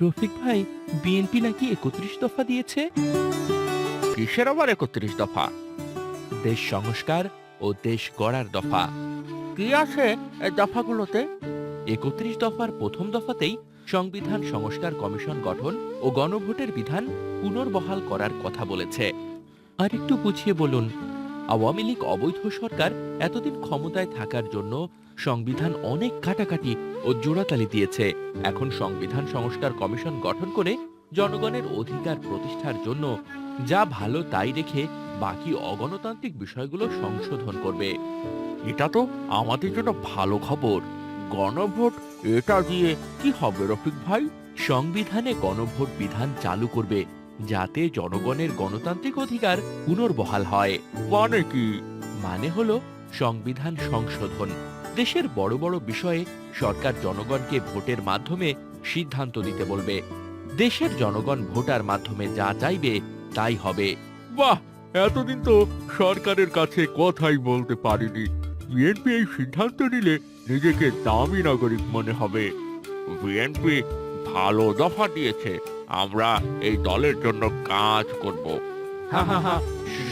রফিক ভাই, বিএনপি নাকি ৩১ দফা দিয়েছে। কিসের আবার ৩১ দফা? দেশ সংস্কার ও দেশ গড়ার দফা। কি আছে এই দফাগুলোতে? ৩১ দফার প্রথম দফাতেই সংবিধান সংস্কার কমিশন গঠন ও গণভোটের বিধান পুনর্বহাল করার কথা বলেছে। আর একটু বুঝিয়ে বলুন। আওয়ামী লীগ অবৈধ সরকার এতদিন ক্ষমতায় থাকার জন্য সংবিধান অনেক কাটাকাটি ও জোড়াতালি দিয়েছে। এখন সংবিধান সংস্কার কমিশন গঠন করে জনগণের অধিকার প্রতিষ্ঠার জন্য যা ভালো তাই রেখে বাকি অগণতান্ত্রিক বিষয়গুলো সংশোধন করবে। এটা তো আমাদের জন্য ভালো খবর। গণভোট এটা দিয়ে কি হবে রফিক ভাই? সংবিধানে গণভোট বিধান চালু করবে, যাতে জনগণের গণতান্ত্রিক অধিকার পুনর্বহাল হয়। মানে কি? মানে হলো সংবিধান সংশোধন। দেশের বড় বড় বিষয়ে সরকার জনগণকে ভোটের মাধ্যমে সিদ্ধান্ত নিতে বলবে। দেশের জনগণ ভোটার মাধ্যমে যা চাইবে তাই হবে। বাহ, এতদিন তো সরকারের কাছে কথাই বলতে পারিনি। বিএনপি এই সিদ্ধান্ত নিলে নিজেকে দামি নাগরিক মনে হবে। বিএনপি ভালো দফা দিয়েছে, আমরা এই দলের জন্য কাজ করব। হা হা হা,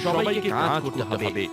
সবাইকে কাজ করতে হবে।